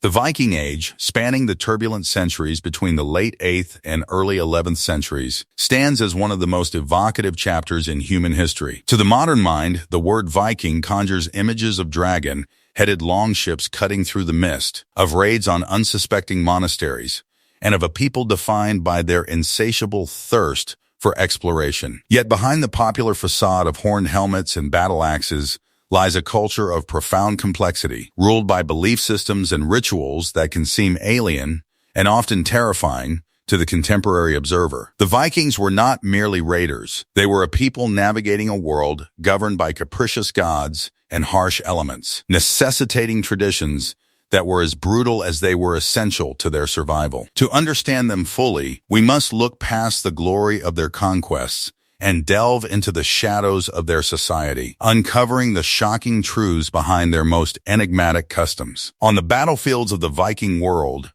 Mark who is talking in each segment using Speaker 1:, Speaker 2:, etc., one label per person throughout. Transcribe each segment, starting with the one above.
Speaker 1: The Viking Age, spanning the turbulent centuries between the late 8th and early 11th centuries, stands as one of the most evocative chapters in human history. To the modern mind, the word Viking conjures images of dragon-headed longships cutting through the mist, of raids on unsuspecting monasteries, and of a people defined by their insatiable thirst for exploration. Yet behind the popular facade of horned helmets and battle axes lies a culture of profound complexity, ruled by belief systems and rituals that can seem alien and often terrifying to the contemporary observer. The Vikings were not merely raiders. They were a people navigating a world governed by capricious gods and harsh elements, necessitating traditions that were as brutal as they were essential to their survival. To understand them fully, we must look past the glory of their conquests and delve into the shadows of their society, uncovering the shocking truths behind their most enigmatic customs. On the battlefields of the Viking world,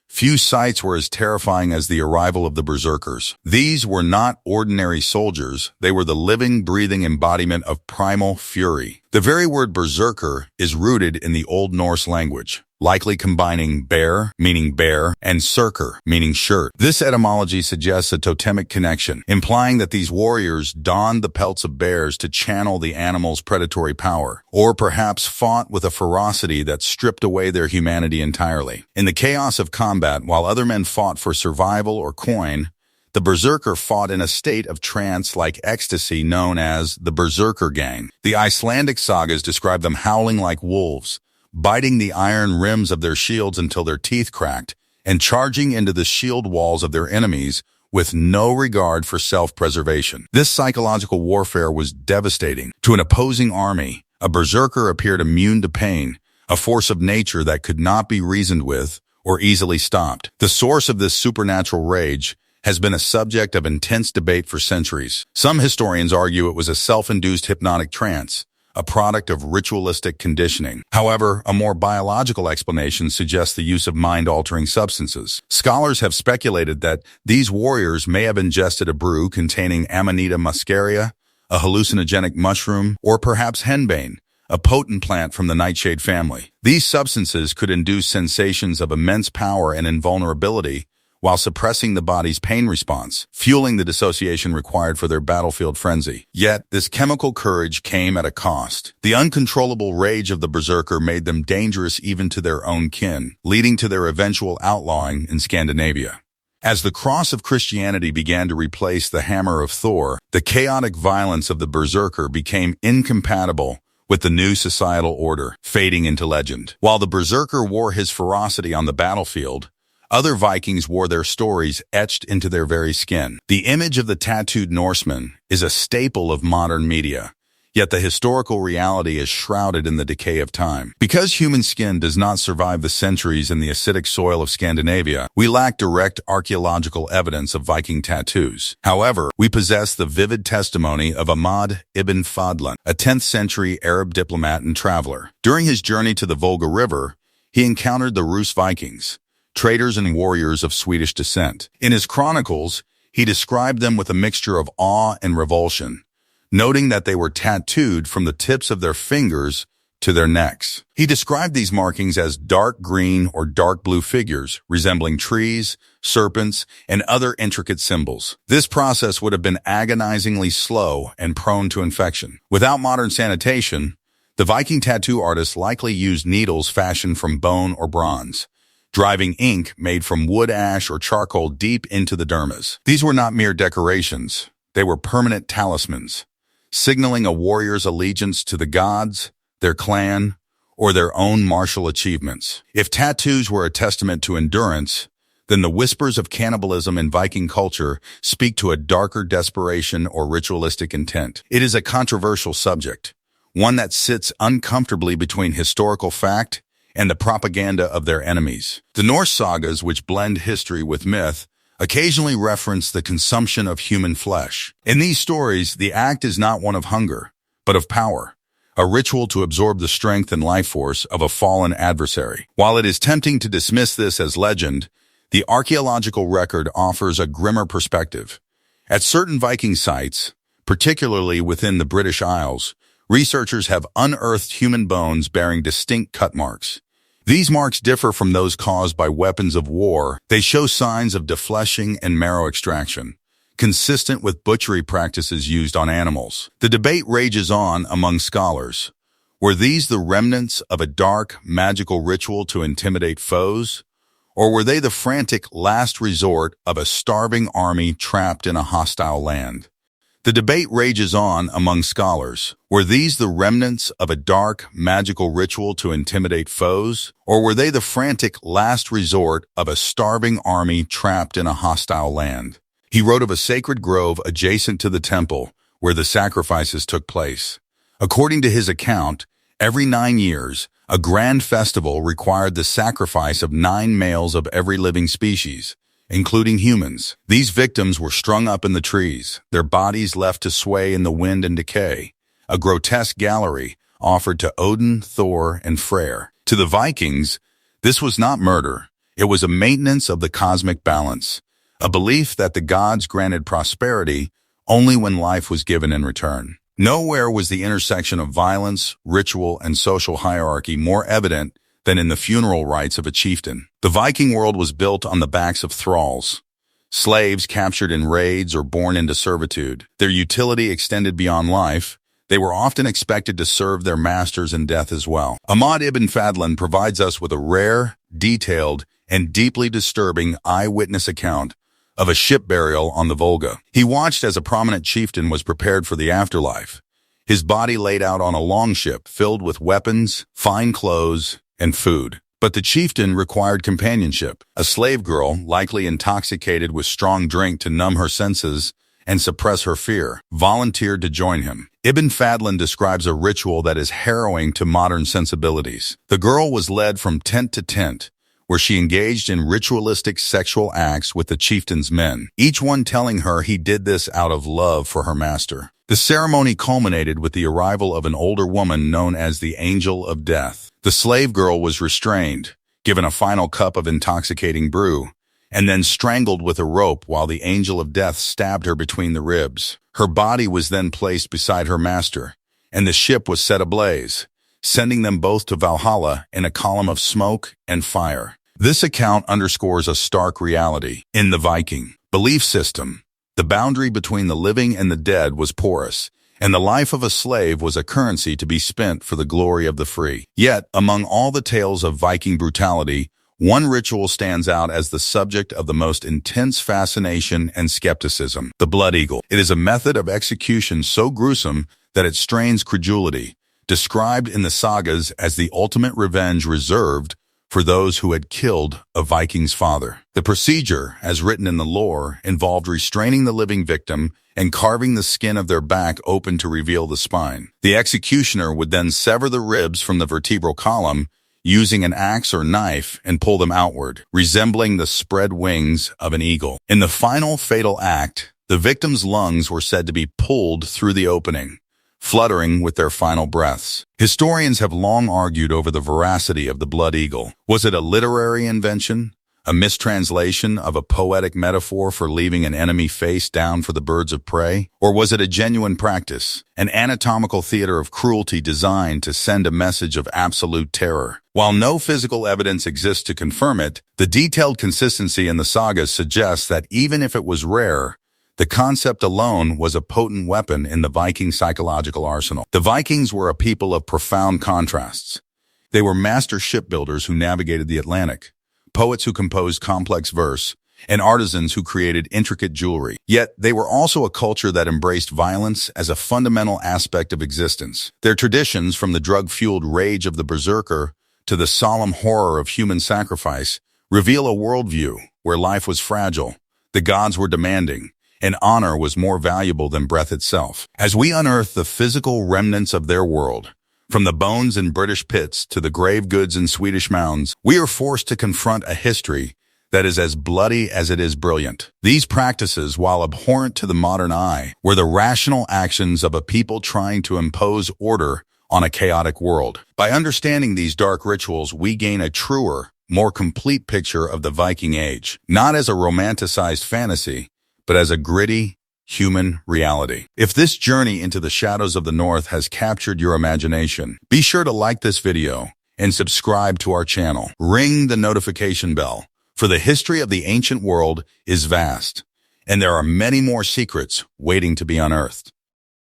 Speaker 1: few sights were as terrifying as the arrival of the Berserkers. These were not ordinary soldiers. They were the living, breathing embodiment of primal fury. The very word berserker is rooted in the Old Norse language, likely combining bear, meaning bear, and serker, meaning shirt. This etymology suggests a totemic connection, implying that these warriors donned the pelts of bears to channel the animal's predatory power, or perhaps fought with a ferocity that stripped away their humanity entirely. In the chaos of combat, while other men fought for survival or coin, the berserker fought in a state of trance-like ecstasy known as the berserkergang. The Icelandic sagas describe them howling like wolves, biting the iron rims of their shields until their teeth cracked, and charging into the shield walls of their enemies with no regard for self-preservation. This psychological warfare was devastating. To an opposing army, a berserker appeared immune to pain, a force of nature that could not be reasoned with or easily stopped. The source of this supernatural rage has been a subject of intense debate for centuries. Some historians argue it was a self-induced hypnotic trance, a product of ritualistic conditioning. However, a more biological explanation suggests the use of mind-altering substances. Scholars have speculated that these warriors may have ingested a brew containing Amanita muscaria, a hallucinogenic mushroom, or perhaps henbane, a potent plant from the nightshade family. These substances could induce sensations of immense power and invulnerability, while suppressing the body's pain response, fueling the dissociation required for their battlefield frenzy. Yet, this chemical courage came at a cost. The uncontrollable rage of the berserker made them dangerous even to their own kin, leading to their eventual outlawing in Scandinavia. As the cross of Christianity began to replace the hammer of Thor, the chaotic violence of the berserker became incompatible with the new societal order, fading into legend. While the berserker wore his ferocity on the battlefield, other Vikings wore their stories etched into their very skin. The image of the tattooed Norseman is a staple of modern media, yet the historical reality is shrouded in the decay of time. Because human skin does not survive the centuries in the acidic soil of Scandinavia, we lack direct archaeological evidence of Viking tattoos. However, we possess the vivid testimony of Ahmad Ibn Fadlan, a 10th century Arab diplomat and traveler. During his journey to the Volga River, he encountered the Rus Vikings, traders and warriors of Swedish descent. In his chronicles, he described them with a mixture of awe and revulsion, noting that they were tattooed from the tips of their fingers to their necks. He described these markings as dark green or dark blue figures, resembling trees, serpents, and other intricate symbols. This process would have been agonizingly slow and prone to infection. Without modern sanitation, the Viking tattoo artists likely used needles fashioned from bone or bronze, driving ink made from wood ash or charcoal deep into the dermis. These were not mere decorations. They were permanent talismans, signaling a warrior's allegiance to the gods, their clan, or their own martial achievements. If tattoos were a testament to endurance, then the whispers of cannibalism in Viking culture speak to a darker desperation or ritualistic intent. It is a controversial subject, one that sits uncomfortably between historical fact and the propaganda of their enemies. The Norse sagas, which blend history with myth, occasionally reference the consumption of human flesh. In these stories, the act is not one of hunger, but of power, a ritual to absorb the strength and life force of a fallen adversary. While it is tempting to dismiss this as legend, the archaeological record offers a grimmer perspective. At certain Viking sites, particularly within the British Isles, researchers have unearthed human bones bearing distinct cut marks, These marks differ from those caused by weapons of war. They show signs of defleshing and marrow extraction, consistent with butchery practices used on animals. The debate rages on among scholars. Were these the remnants of a dark, magical ritual to intimidate foes? Or were they the frantic last resort of a starving army trapped in a hostile land? The debate rages on among scholars. Were these the remnants of a dark, magical ritual to intimidate foes? Or were they the frantic last resort of a starving army trapped in a hostile land? He wrote of a sacred grove adjacent to the temple where the sacrifices took place. According to his account, every 9 years, a grand festival required the sacrifice of 9 males of every living species, including humans. These victims were strung up in the trees, their bodies left to sway in the wind and decay, a grotesque gallery offered to Odin, Thor, and Freyr. To the Vikings, this was not murder. It was a maintenance of the cosmic balance, a belief that the gods granted prosperity only when life was given in return. Nowhere was the intersection of violence, ritual, and social hierarchy more evident than in the funeral rites of a chieftain. The Viking world was built on the backs of thralls, slaves captured in raids or born into servitude. Their utility extended beyond life. They were often expected to serve their masters in death as well. Ahmad Ibn Fadlan provides us with a rare, detailed, and deeply disturbing eyewitness account of a ship burial on the Volga. He watched as a prominent chieftain was prepared for the afterlife, his body laid out on a longship filled with weapons, fine clothes, and food. But the chieftain required companionship. A slave girl, likely intoxicated with strong drink to numb her senses and suppress her fear, volunteered to join him. Ibn Fadlan describes a ritual that is harrowing to modern sensibilities. The girl was led from tent to tent, where she engaged in ritualistic sexual acts with the chieftain's men, each one telling her he did this out of love for her master. The ceremony culminated with the arrival of an older woman known as the Angel of Death. The slave girl was restrained, given a final cup of intoxicating brew, and then strangled with a rope while the Angel of Death stabbed her between the ribs. Her body was then placed beside her master, and the ship was set ablaze, sending them both to Valhalla in a column of smoke and fire. This account underscores a stark reality. In the Viking belief system, the boundary between the living and the dead was porous, and the life of a slave was a currency to be spent for the glory of the free. Yet, among all the tales of Viking brutality, one ritual stands out as the subject of the most intense fascination and skepticism: the blood eagle. It is a method of execution so gruesome that it strains credulity, described in the sagas as the ultimate revenge reserved for those who had killed a Viking's father. The procedure, as written in the lore, involved restraining the living victim and carving the skin of their back open to reveal the spine. The executioner would then sever the ribs from the vertebral column using an axe or knife and pull them outward, resembling the spread wings of an eagle. In the final fatal act, the victim's lungs were said to be pulled through the opening, fluttering with their final breaths. Historians have long argued over the veracity of the blood eagle. Was it a literary invention, a mistranslation of a poetic metaphor for leaving an enemy face down for the birds of prey? Or was it a genuine practice, an anatomical theater of cruelty designed to send a message of absolute terror? While no physical evidence exists to confirm it, the detailed consistency in the sagas suggests that even if it was rare, the concept alone was a potent weapon in the Viking psychological arsenal. The Vikings were a people of profound contrasts. They were master shipbuilders who navigated the Atlantic, poets who composed complex verse, and artisans who created intricate jewelry. Yet, they were also a culture that embraced violence as a fundamental aspect of existence. Their traditions, from the drug-fueled rage of the berserker to the solemn horror of human sacrifice, reveal a worldview where life was fragile, the gods were demanding, and honor was more valuable than breath itself. As we unearth the physical remnants of their world, from the bones in British pits to the grave goods in Swedish mounds, we are forced to confront a history that is as bloody as it is brilliant. These practices, while abhorrent to the modern eye, were the rational actions of a people trying to impose order on a chaotic world. By understanding these dark rituals, we gain a truer, more complete picture of the Viking Age, not as a romanticized fantasy, but as a gritty, human reality. If this journey into the shadows of the North has captured your imagination, be sure to like this video and subscribe to our channel. Ring the notification bell, for the history of the ancient world is vast, and there are many more secrets waiting to be unearthed.